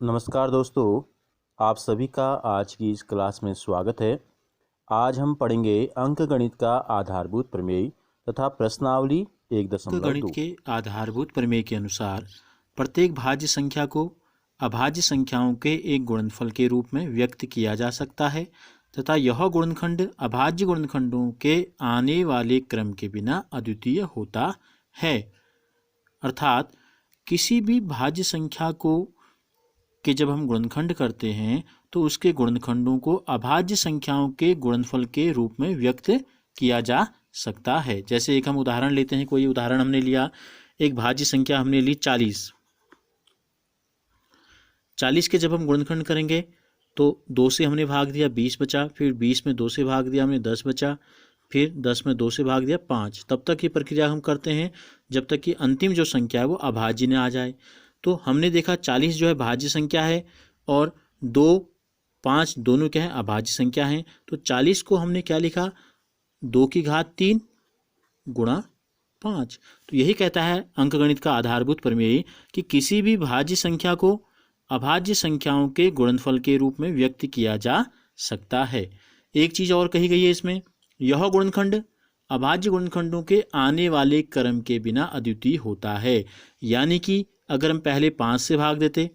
नमस्कार दोस्तों, आप सभी का आज की इस क्लास में स्वागत है। आज हम पढ़ेंगे अंकगणित का आधारभूत प्रमेय तथा प्रश्नावली गणित 1.2। के आधारभूत प्रमेय के अनुसार प्रत्येक भाज्य संख्या को अभाज्य संख्याओं के एक गुणनफल के रूप में व्यक्त किया जा सकता है तथा यह गुणनखंड अभाज्य गुणनखंडों के आने वाले क्रम के बिना अद्वितीय होता है। अर्थात किसी भी भाज्य संख्या को जब हम गुणनखंड करते हैं तो उसके गुणनखंडों को अभाज्य संख्याओं के गुणनफल के रूप में व्यक्त किया जा सकता है। जैसे एक हम उदाहरण लेते हैं, कोई उदाहरण हमने लिया, एक भाज्य संख्या हमने ली 40 के जब हम गुणनखंड करेंगे तो 2 से हमने भाग दिया 20 बचा, फिर 20 में 2 से भाग दिया हमने 10 बचा, फिर 10 में 2 से भाग दिया 5। तब तक ये प्रक्रिया हम करते हैं जब तक कि अंतिम जो संख्या है वो अभाज्य न आ जाए। तो हमने देखा 40 जो है भाज्य संख्या है और 2, 5 दोनों क्या है, अभाज्य संख्या हैं। तो 40 को हमने क्या लिखा, 2 की घात 3 गुणा 5। तो यही कहता है अंकगणित का आधारभूत प्रमेय कि किसी भी भाज्य संख्या को अभाज्य संख्याओं के गुणनफल के रूप में व्यक्त किया जा सकता है। एक चीज़ और कही गई है इसमें, यह गुणनखंड अभाज्य गुणनखंडों के आने वाले क्रम के बिना अद्वितीय होता है। यानी कि अगर हम पहले 5 से भाग देते,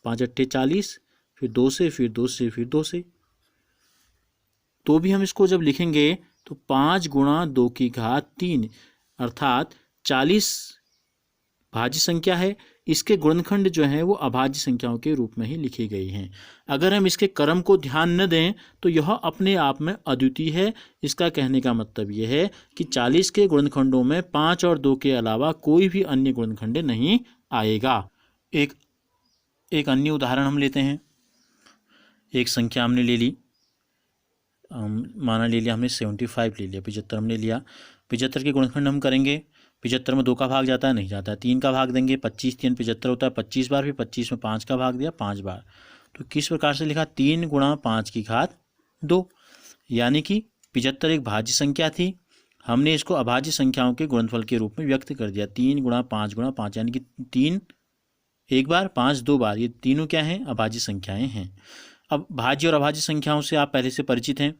5 अट्ठे 40, फिर 2 से, फिर 2 से, फिर 2 से, तो भी हम इसको जब लिखेंगे तो 5 गुणा 2 की घात 3 अर्थात 40 भाज्य संख्या है, इसके गुणनखंड जो है वो अभाज्य संख्याओं के रूप में ही लिखी गई हैं। अगर हम इसके क्रम को ध्यान न दें तो यह अपने आप में अद्वितीय है। इसका कहने का मतलब यह है कि 40 के गुणनखंडों में 5 और 2 के अलावा कोई भी अन्य गुणनखंड नहीं आएगा। एक अन्य उदाहरण हम लेते हैं। एक संख्या हमने ले ली, माना ले लिया हमने 75 ले लिया, 75 हमने लिया। 75 के गुणनखंड हम करेंगे, 75 में 2 का भाग जाता है, नहीं जाता है, 3 का भाग देंगे, 25 3 75 होता है 25 बार, फिर 25 में 5 का भाग दिया 5 बार। तो किस प्रकार से लिखा, 3 गुणा 5 की घात 2। यानी कि 75 एक भाज्य संख्या थी, हमने इसको अभाज्य संख्याओं के गुणनफल के रूप में व्यक्त कर दिया। 3 गुणा 5 यानी कि 3 एक बार, 5 2 बार, ये तीनों क्या हैं, अभाज्य संख्याएं हैं। अब भाज्य और अभाज्य संख्याओं से आप पहले से परिचित हैं।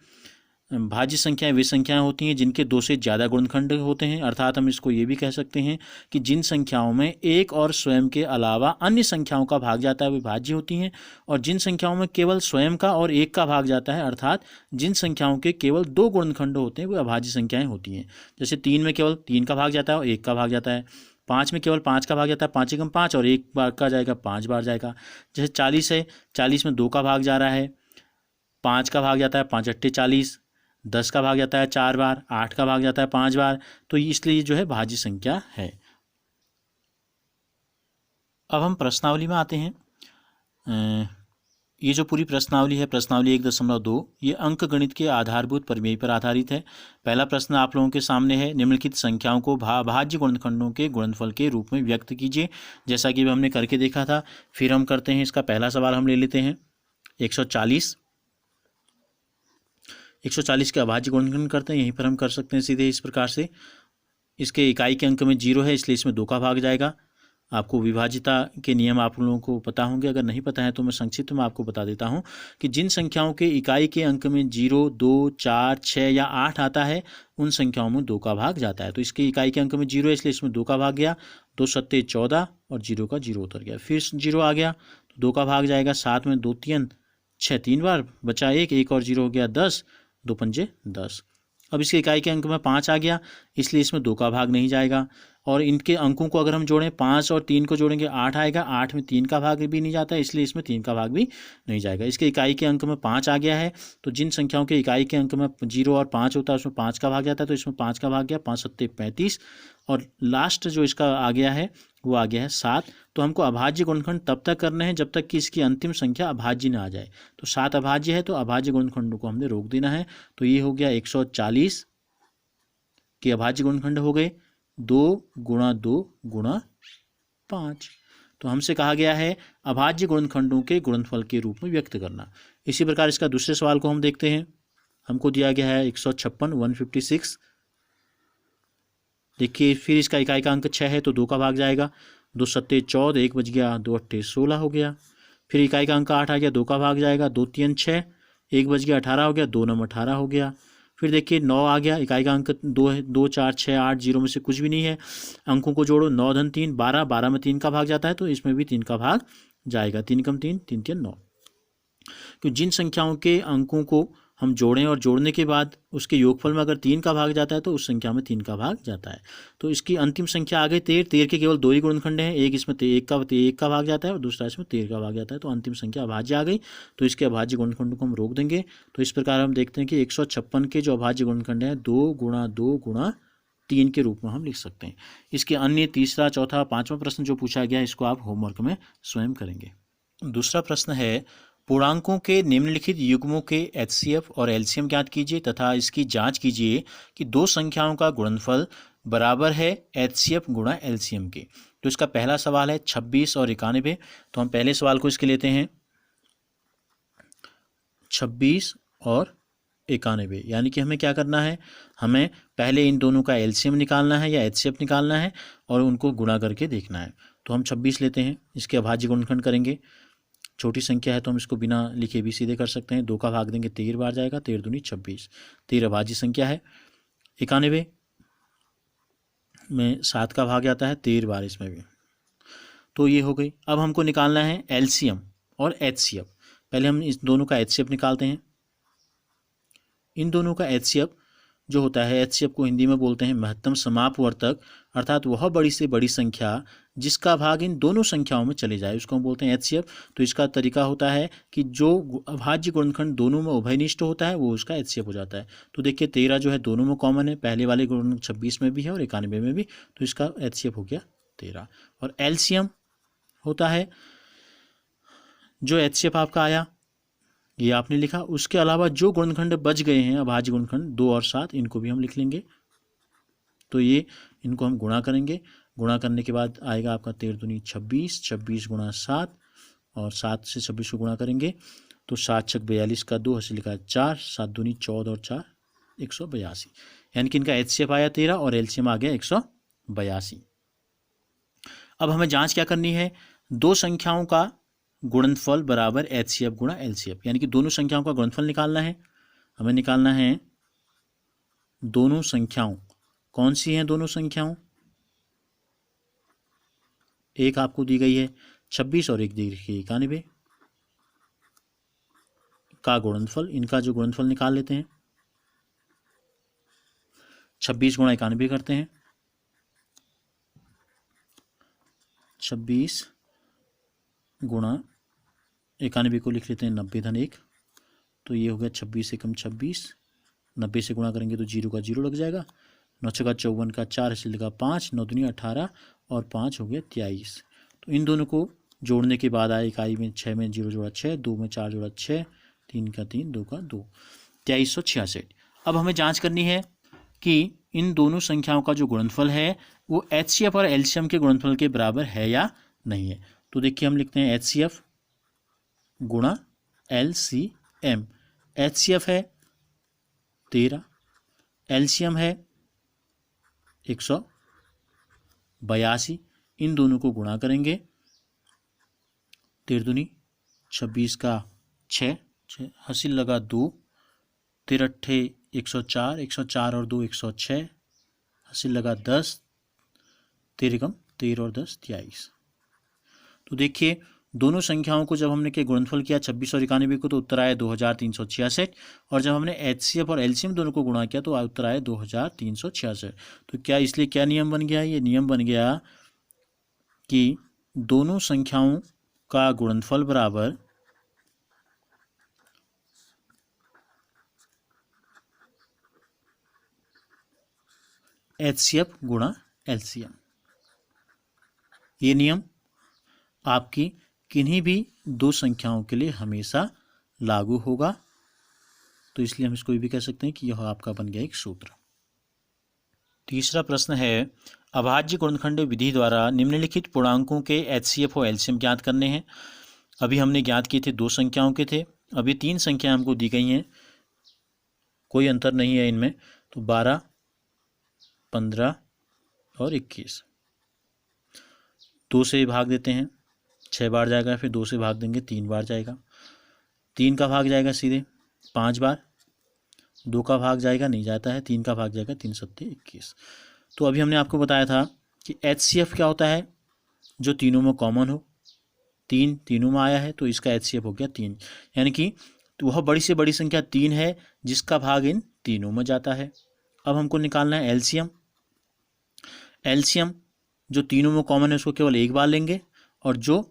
भाज्य संख्याएं वे संख्याएं होती हैं जिनके 2 से ज़्यादा गुणनखंड होते हैं। अर्थात हम इसको ये भी कह सकते हैं कि जिन संख्याओं में एक और स्वयं के अलावा अन्य संख्याओं का भाग जाता है वे भाज्य होती हैं, और जिन संख्याओं में केवल स्वयं का और एक का भाग जाता है, अर्थात जिन संख्याओं के केवल 2 गुणनखंड होते हैं वे अभाज्य संख्याएं होती हैं। जैसे 3 में केवल 3 का भाग जाता है और 1 का भाग जाता है, 5 में केवल 5 का भाग जाता है, 5 एकम 5, और 1 बार का जाएगा 5 बार जाएगा। जैसे 40 है, 40 में 2 का भाग जा रहा है, 5 का भाग जाता है 5 अट्ठे 40, 10 का भाग जाता है 4 बार, 8 का भाग जाता है 5 बार। तो इसलिए जो है भाज्य संख्या है। अब हम प्रश्नावली में आते हैं। ये जो पूरी प्रश्नावली है, प्रश्नावली 1.2, ये अंकगणित के आधारभूत प्रमेय पर आधारित है। पहला प्रश्न आप लोगों के सामने है, निम्नलिखित संख्याओं को भाज्य गुणनखंडों के गुणनफल के रूप में व्यक्त कीजिए। जैसा कि हमने करके देखा था, फिर हम करते हैं। इसका पहला सवाल हम ले लेते हैं, 140 के अभाज्य गुणनखंड करते हैं। यहीं पर हम कर सकते हैं सीधे इस प्रकार से। इसके इकाई के अंक में 0 है, इसलिए इसमें 2 का भाग जाएगा। आपको विभाज्यता के नियम आप लोगों को पता होंगे, अगर नहीं पता है तो मैं संक्षिप्त में आपको बता देता हूं कि जिन संख्याओं के इकाई के अंक में 0, 2, 4, 6 या 8 आता है उन संख्याओं में 2 का भाग जाता है। तो इसके इकाई के अंक में 0 है, इसलिए इसमें 2 का भाग गया, 2 सत्ते 14 और 0 का 0 उतर गया। फिर 0 आ गया तो 2 का भाग जाएगा, 7 में 2 3 6 3 बार, बचा 1 और 0 हो गया 10, 2 पंजे 10। अब इसके इकाई के अंक में 5 आ गया, इसलिए इसमें 2 का भाग नहीं जाएगा। और इनके अंकों को अगर हम जोड़ें, 5 और 3 को जोड़ेंगे 8 आएगा, 8 में 3 का भाग भी नहीं जाता, इसलिए इसमें 3 का भाग भी नहीं जाएगा। इसके इकाई के अंक में 5 आ गया है, तो जिन संख्याओं के इकाई के अंक में 0 और 5 होता है उसमें 5 का भाग जाता है, तो इसमें 5 का भाग गया, 5 सत्ते 35, और लास्ट जो इसका आ गया है वो आ गया है 7। तो हमको अभाज्य गुणनखंड तब तक करने हैं जब तक कि इसकी अंतिम संख्या अभाज्य ना आ जाए। तो 7 अभाज्य है, तो अभाज्य गुणनखंडों को हमने रोक देना है। तो ये हो गया 140 के अभाज्य गुणनखंड हो गए 2 गुणा 2 गुणा 5। तो हमसे कहा गया है अभाज्य गुणनखंडों के गुणनफल के रूप में व्यक्त करना। इसी प्रकार इसका दूसरे सवाल को हम देखते हैं। हमको दिया गया है 156 देखिए, फिर इसका इकाई का अंक 6 है, तो 2 का भाग जाएगा, 2 सत्ते 14, 1 बच गया, 2 अट्ठे 16 हो गया। फिर इकाई का अंक 8 आ गया, 2 का भाग जाएगा, 2 3 6, 1 बच गया, 18 हो गया, 2 9 18 हो गया। फिर देखिए 9 आ गया, इकाई का अंक 2 है, 2 4 6 8, 0 में से कुछ भी नहीं है, अंकों को जोड़ो, 9 धन 3 12, 12 में 3 का भाग जाता है तो इसमें भी 3 का भाग जाएगा, 3 कम 3 3 3 9। क्योंकि जिन संख्याओं के अंकों को हम जोड़ें और जोड़ने के बाद उसके योगफल में अगर 3 का भाग जाता है तो उस संख्या में 3 का भाग जाता है। तो इसकी अंतिम संख्या आ गई 13, 13 के केवल 2 ही गुणनखंड हैं, एक इसमें 1 का भाग जाता है और दूसरा इसमें 13 का भाग जाता है, तो अंतिम संख्या अभाज्य आ गई। तो इसके अभाज्य गुणनखंड को हम रोक देंगे। तो इस प्रकार हम देखते हैं कि 156 के जो अभाज्य गुणनखंड है 2 गुणा 2 गुणा 3 के रूप में हम लिख सकते हैं। इसके अन्य तीसरा, चौथा, पांचवा प्रश्न जो पूछा गया इसको आप होमवर्क में स्वयं करेंगे। दूसरा प्रश्न है, पूर्णांकों के निम्नलिखित युग्मों के एचसीएफ और एलसीएम ज्ञात कीजिए तथा इसकी जांच कीजिए कि दो संख्याओं का गुणनफल बराबर है एचसीएफ गुणा एलसीएम के। तो इसका पहला सवाल है 26 और 91। तो हम पहले सवाल को इसके लेते हैं 26 और 91, यानी कि हमें क्या करना है, हमें पहले इन दोनों का एलसीएम निकालना है या एचसीएफ निकालना है और उनको गुणा करके देखना है। तो हम 26 लेते हैं, इसके अभाज्य गुणनखंड करेंगे। छोटी संख्या है तो हम इसको बिना लिखे भी सीधे कर सकते हैं, 2 का भाग देंगे 13 बार जाएगा, 13 दूनी 26, 13 अभाज्य संख्या है। 91 में 7 का भाग आता है 13 बार इसमें भी, तो ये हो गई। अब हमको निकालना है एलसीएम और एचसीएफ। पहले हम इस दोनों का एचसीएफ निकालते हैं। इन दोनों का एचसीएफ जो होता है, एचसीएफ को हिंदी में बोलते हैं महत्तम समापवर्तक, अर्थात वह बड़ी से बड़ी संख्या जिसका भाग इन दोनों संख्याओं में चले जाए उसको हम बोलते हैं एचसीएफ। तो इसका तरीका होता है कि जो अभाज्य गुणनखंड दोनों में उभयनिष्ठ होता है वो उसका एचसीएफ हो जाता है। तो देखिए 13 जो है दोनों में कॉमन है, पहले वाले गुणनखंड 26 में भी है और 91 में भी, तो इसका एचसीएफ हो गया 13। और एलसीएम होता है जो एचसीएफ आपका आया ये आपने लिखा, उसके अलावा जो गुणनखंड बच गए हैं अभाज्य गुणनखंड 2 और 7 इनको भी हम लिख लेंगे। तो ये इनको हम गुणा करेंगे, गुणा करने के बाद आएगा आपका 13 दूनी 26, 26 गुणा 7 और 7 से 26 को गुणा करेंगे तो 7 छक 42 का 2 हंसी लिखा 4, 7 दूनी 14 और 4 182, यानी कि इनका एचसीएफ आया 13 और एलसीएम आ गया 182। अब हमें जांच क्या करनी है, दो संख्याओं का गुणनफल बराबर एचसीएफ गुणा एलसीएफ, यानी कि दोनों संख्याओं का गुणनफल निकालना है। हमें निकालना है दोनों संख्याओं, कौन सी हैं दोनों संख्याओं, एक आपको दी गई है 26 और एक दी गई है 91 का गुणनफल। इनका जो गुणनफल निकाल लेते हैं, 26 गुणा 91 करते हैं, 26 गुणा 91 को लिख लेते हैं 90 धन 1, तो ये हो गया 26 से कम 26, 90 से गुणा करेंगे तो 0 का 0 लग जाएगा, 9 छक्का 54 का 4 ऐसे लगा 5, 9 दूनी 18 और 5 हो गया 23। तो इन दोनों को जोड़ने के बाद आए इकाई में 6 में 0 जोड़ा 6, 2 में 4 जोड़ा 6, 3 का 3, 2 का 2, 2366। अब हमें जांच करनी है कि इन दोनों संख्याओं का जो गुणनफल है वो एचसीएफ और एलसीएम के गुणनफल के बराबर है या नहीं है। तो देखिए हम लिखते हैं एचसीएफ गुणा एलसीएम। एचसीएफ है 13, एलसीएम है 182, इन दोनों को गुणा करेंगे, 13 दूनी 26 का 6, हासिल लगा 2, 13 अट्ठे 104, 104 और 2 106, हासिल लगा 10, 13 कम 13 और 10 23। तो देखिए दोनों संख्याओं को जब हमने के गुणनफल किया 26 और 91 को तो उत्तर आया 2366, और जब हमने एचसीएफ और एलसीएम दोनों को गुणा किया तो उत्तर आया 2366। तो क्या इसलिए क्या नियम बन गया, ये नियम बन गया कि दोनों संख्याओं का गुणनफल बराबर एचसीएफ गुणा एलसीएम। ये नियम आपकी किन्हीं भी दो संख्याओं के लिए हमेशा लागू होगा, तो इसलिए हम इसको भी कह सकते हैं कि यह आपका बन गया एक सूत्र। तीसरा प्रश्न है, अभाज्य गुणनखंड विधि द्वारा निम्नलिखित पूर्णांकों के एचसीएफ और एलसीएम ज्ञात करने हैं। अभी हमने ज्ञात किए थे दो संख्याओं के थे, अभी तीन संख्याएं हमको दी गई हैं, कोई अंतर नहीं है इनमें, तो 12, 15 और 21। 2 से भाग देते हैं, 6 बार जाएगा, फिर 2 से भाग देंगे 3 बार जाएगा, 3 का भाग जाएगा सीधे 5 बार, 2 का भाग जाएगा नहीं जाता है, 3 का भाग जाएगा 3 सत्ते 21। तो अभी हमने आपको बताया था कि HCF क्या होता है, जो तीनों में कॉमन हो। 3 तीनों में आया है तो इसका HCF हो गया 3, यानी कि तो वह बड़ी से बड़ी संख्या 3 है जिसका भाग इन तीनों में जाता है। अब हमको निकालना है एलसीएम। एलसीएम जो तीनों में कॉमन है उसको केवल एक बार लेंगे, और जो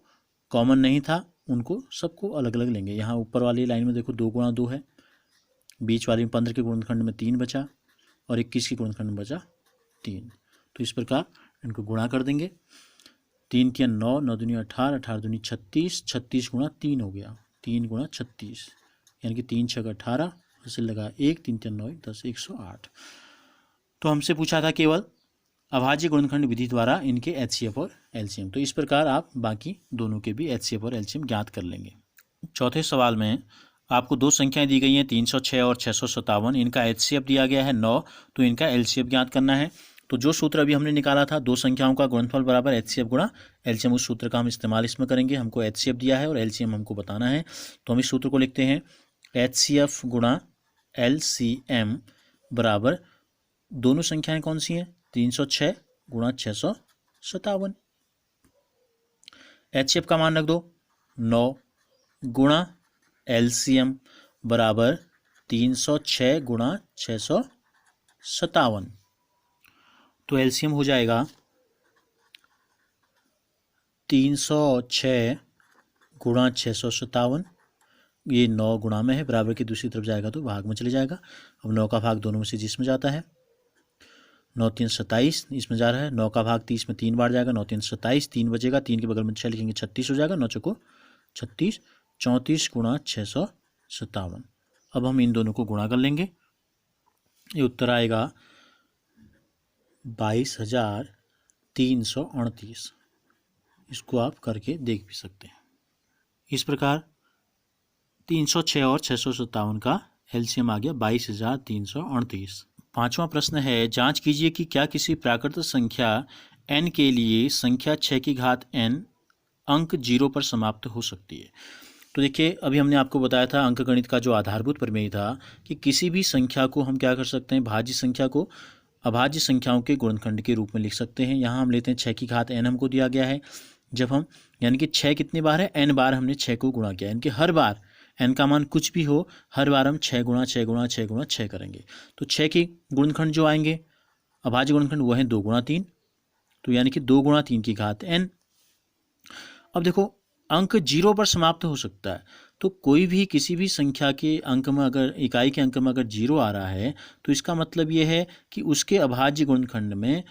कॉमन नहीं था उनको सबको अलग अलग लेंगे। यहाँ ऊपर वाली लाइन में देखो 2 गुणा 2 है, बीच वाली में 15 के गुणनखंड में 3 बचा, और 21 के गुणनखंड में बचा 3। तो इस प्रकार इनको गुणा कर देंगे। 3 तिया 9, 9 दूनी 18, 18 दूनी 36, 36 गुणा 3 हो गया, 3 गुणा 36, यानी कि 3 छः 18, ऐसे लगा 1, 3 तिया 9, 10, 108। तो हमसे पूछा था केवल अभाज्य गुणनखंड विधि द्वारा इनके HCF और LCM। तो इस प्रकार आप बाकी दोनों के भी HCF और LCM ज्ञात कर लेंगे। चौथे सवाल में आपको 2 संख्याएं दी गई हैं 306 और 657। इनका HCF दिया गया है 9, तो इनका LCM ज्ञात करना है। तो जो सूत्र अभी हमने निकाला था 2 संख्याओं का गुणनफल बराबर HCF गुणा LCM, उस सूत्र का हम इस्तेमाल इसमें करेंगे। हमको HCF दिया है और LCM हमको बताना है, तो हम इस सूत्र को लिखते हैं HCF गुणा LCM बराबर, दोनों संख्याएं कौन सी हैं, 306 गुणा 657। HCF का मान रख दो 9 गुणा LCM बराबर 306 गुणा 657। तो LCM हो जाएगा 306 गुणा 657, ये 9 गुणा में है, बराबर की दूसरी तरफ जाएगा तो भाग में चले जाएगा। अब 9 का भाग दोनों में से जिसमें जाता है, 9 3 27 इसमें जा रहा है, 9 का भाग 30 में 3 बार जाएगा, 9 3 27, 3 बचेगा, 3 के बगल में 6 लिखेंगे 36 हो जाएगा, 9 चौको 36, 34 गुणा 657। अब हम इन दोनों को गुणा कर लेंगे, ये उत्तर आएगा 22,338। इसको आप करके देख भी सकते हैं। इस प्रकार 306 और 657 का LCM आ गया 22,338। पांचवा प्रश्न है, जांच कीजिए कि क्या किसी प्राकृत संख्या n के लिए संख्या 6 की घात n अंक 0 पर समाप्त हो सकती है। तो देखिए अभी हमने आपको बताया था अंकगणित का जो आधारभूत प्रमेय था कि किसी भी संख्या को हम क्या कर सकते हैं, भाज्य संख्या को अभाज्य संख्याओं के गुणनखंड के रूप में लिख सकते हैं। यहाँ हम लेते हैं 6 की घात n हमको दिया गया है। जब हम यानी कि 6 कितनी बार है, n बार हमने 6 को गुणा किया, यानी कि हर बार n का मान कुछ भी हो, हर बार हम 6 गुणा 6 गुणा 6 गुणा 6 करेंगे। तो 6 के गुणनखंड जो आएंगे अभाज्य गुणनखंड वो है 2 गुणा 3, तो यानी कि 2 गुणा 3 की घात n। अब देखो अंक 0 पर समाप्त हो सकता है, तो कोई भी किसी भी संख्या के अंक में अगर इकाई के अंक में अगर 0 आ रहा है तो इसका मतलब ये है कि उसके अभाज्य गुणनखंड में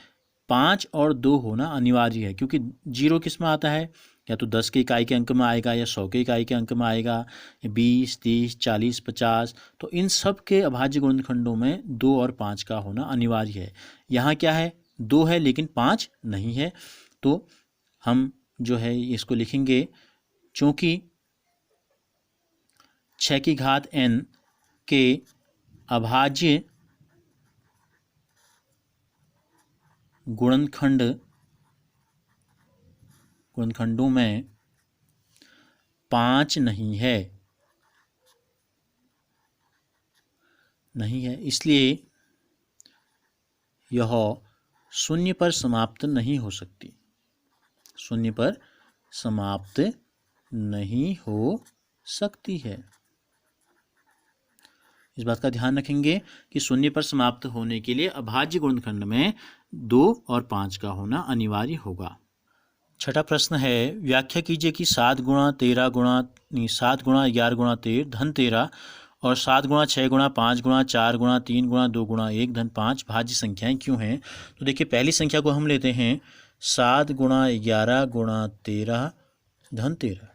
5 और 2 होना अनिवार्य है, क्योंकि 0 किस में आता है, या तो 10 के इकाई के अंक में आएगा, या 100 के इकाई के अंक में आएगा, 20 30 40 50। तो इन सब के अभाज्य गुणनखंडों में 2 और 5 का होना अनिवार्य है। यहाँ क्या है, 2 है लेकिन 5 नहीं है। तो हम जो है इसको लिखेंगे, चूँकि 6 की घात n के अभाज्य गुणनखंडों में 5 नहीं है, इसलिए यह 0 पर समाप्त नहीं हो सकती, 0 पर समाप्त नहीं हो सकती है। इस बात का ध्यान रखेंगे कि 0 पर समाप्त होने के लिए अभाज्य गुणनखंड में 2 और 5 का होना अनिवार्य होगा। छठा प्रश्न है, व्याख्या कीजिए कि 7 गुणा 11 गुणा 7 गुणा 11 गुणा 13 धन 13 और 7 गुणा 6 गुणा 5 गुणा 4 गुणा 3 गुणा 2 गुणा 1 धन 5 भाज्य संख्याएं क्यों हैं। तो देखिए पहली संख्या को हम लेते हैं 7 गुणा 11 गुणा 13 धन 13।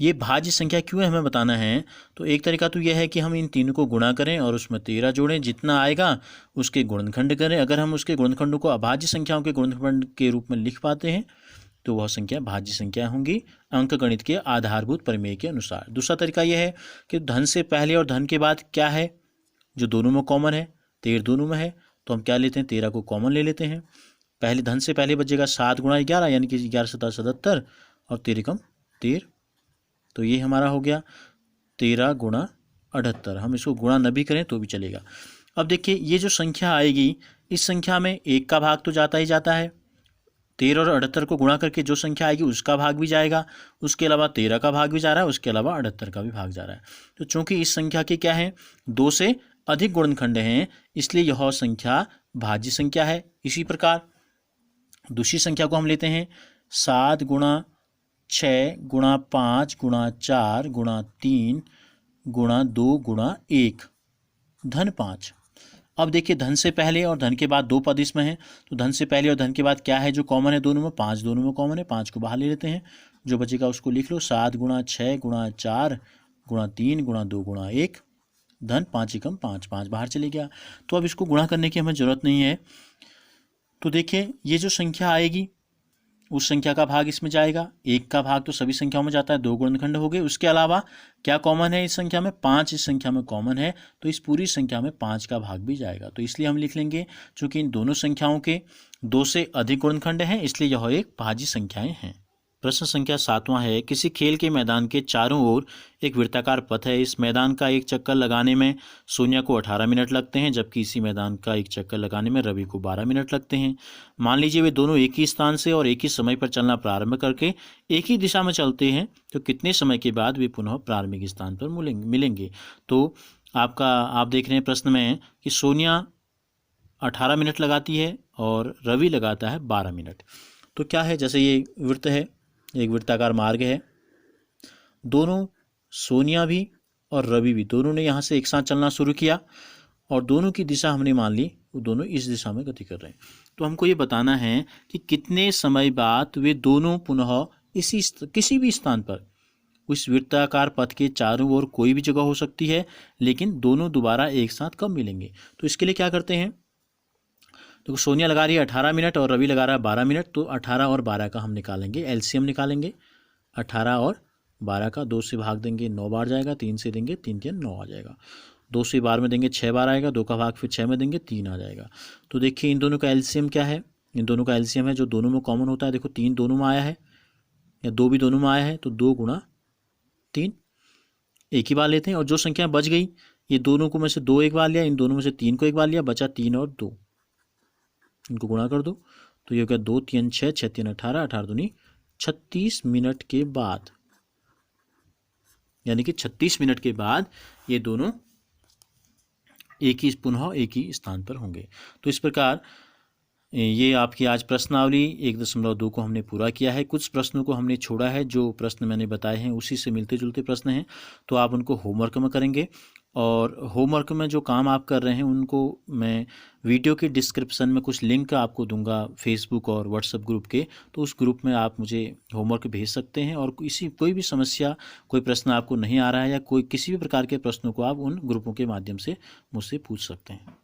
ये भाज्य संख्या क्यों है हमें बताना है। तो एक तरीका तो यह है कि हम इन तीनों को गुणा करें और उसमें 13 जोड़ें, जितना आएगा उसके गुणनखंड करें। अगर हम उसके गुणनखंडों को अभाज्य संख्याओं के गुणनखंड के रूप में लिख पाते हैं तो वह संख्या भाज्य संख्या होंगी अंकगणित के आधारभूत प्रमेय के अनुसार। दूसरा तरीका यह है कि धन से पहले और धन के बाद क्या है जो दोनों में कॉमन है, 13 दोनों में है, तो हम क्या लेते हैं, 13 को कॉमन ले लेते हैं। पहले धन से पहले बचेगा 7 गुणा 11 यानी कि 11 7 77, और 13 13, तो ये हमारा हो गया 13 गुणा 78। हम इसको गुणा न भी करें तो भी चलेगा। अब देखिए ये जो संख्या आएगी, इस संख्या में 1 का भाग तो जाता ही जाता है, 13 और 78 को गुणा करके जो संख्या आएगी उसका भाग भी जाएगा, उसके अलावा 13 का भाग भी जा रहा है, उसके अलावा 78 का भी भाग जा रहा है। तो चूंकि इस संख्या के क्या है, 2 से अधिक गुणनखंड हैं, इसलिए यह संख्या भाज्य संख्या है। इसी प्रकार दूसरी संख्या को हम लेते हैं 7 गुणा 6 गुणा 5 गुणा 4 गुणा 3 गुणा 2 गुणा 1 धन 5। अब देखिए धन से पहले और धन के बाद 2 पद इसमें हैं, तो धन से पहले और धन के बाद क्या है जो कॉमन है दोनों में, 5 दोनों में कॉमन है, 5 को बाहर ले लेते हैं, जो बचेगा उसको लिख लो, 7 गुणा 6 गुणा 4 गुणा 3 गुणा 2 गुणा 1 धन 5 एकम 5, 5 बाहर चले गया। तो अब इसको गुणा करने की हमें ज़रूरत नहीं है। तो देखिए ये जो संख्या आएगी उस संख्या का भाग इसमें जाएगा, 1 का भाग तो सभी संख्याओं में जाता है, 2 गुणनखंड हो गए। उसके अलावा क्या कॉमन है इस संख्या में, 5 इस संख्या में कॉमन है, तो इस पूरी संख्या में 5 का भाग भी जाएगा। तो इसलिए हम लिख लेंगे चूंकि इन दोनों संख्याओं के 2 से अधिक गुणनखंड हैं, इसलिए यह एक भाज्य संख्याएं हैं। प्रश्न संख्या 7वां है, किसी खेल के मैदान के चारों ओर एक वृत्ताकार पथ है। इस मैदान का एक चक्कर लगाने में सोनिया को 18 मिनट लगते हैं, जबकि इसी मैदान का एक चक्कर लगाने में रवि को 12 मिनट लगते हैं। मान लीजिए वे दोनों एक ही स्थान से और एक ही समय पर चलना प्रारंभ करके एक ही दिशा में चलते हैं, तो कितने समय के बाद वे पुनः प्रारंभिक स्थान पर मिलेंगे। तो आप देख रहे हैं प्रश्न में कि सोनिया 18 मिनट लगाती है और रवि लगाता है 12 मिनट। तो क्या है, जैसे ये वृत्त है, एक वृत्ताकार मार्ग है, दोनों सोनिया भी और रवि भी दोनों ने यहाँ से एक साथ चलना शुरू किया और दोनों की दिशा हमने मान ली वो दोनों इस दिशा में गति कर रहे हैं। तो हमको ये बताना है कि कितने समय बाद वे दोनों पुनः किसी भी स्थान पर, उस वृत्ताकार पथ के चारों ओर कोई भी जगह हो सकती है, लेकिन दोनों दोबारा एक साथ कब मिलेंगे। तो इसके लिए क्या करते हैं, तो सोनिया लगा रही है 18 मिनट और रवि लगा रहा है 12 मिनट, तो 18 और 12 का हम निकालेंगे, एलसीएम निकालेंगे। 18 और 12 का 2 से भाग देंगे 9 बार जाएगा, 3 से देंगे 3 3 9 आ जाएगा, 2 से 12 में देंगे 6 बार आएगा, 2 का भाग फिर 6 में देंगे 3 आ जाएगा। तो देखिए इन दोनों का एलसीएम क्या है, इन दोनों का एलसीएम है जो दोनों में कॉमन होता है। देखो 3 दोनों में आया है या 2 भी दोनों में आया है, तो 2 गुणा 3 एक ही बार लेते हैं, और जो संख्या बच गई ये दोनों को में से 2 एक बार लिया, इन दोनों में से 3 को एक बार लिया, बचा 3 और 2, इनको गुणा कर दो, तो ये हो गया 2 3 6 6 3 18, 18 दूनी 36 मिनट के बाद, यानी कि 36 मिनट के बाद ये दोनों पुनः एक ही स्थान पर होंगे। तो इस प्रकार ये आपकी आज प्रश्नावली 1.2 को हमने पूरा किया है। कुछ प्रश्नों को हमने छोड़ा है, जो प्रश्न मैंने बताए हैं उसी से मिलते जुलते प्रश्न हैं, तो आप उनको होमवर्क में करेंगे। और होमवर्क में जो काम आप कर रहे हैं उनको मैं वीडियो के डिस्क्रिप्शन में कुछ लिंक आपको दूंगा फेसबुक और व्हाट्सएप ग्रुप के, तो उस ग्रुप में आप मुझे होमवर्क भेज सकते हैं। और कोई भी समस्या, कोई प्रश्न आपको नहीं आ रहा है या कोई किसी भी प्रकार के प्रश्नों को आप उन ग्रुपों के माध्यम से मुझसे पूछ सकते हैं।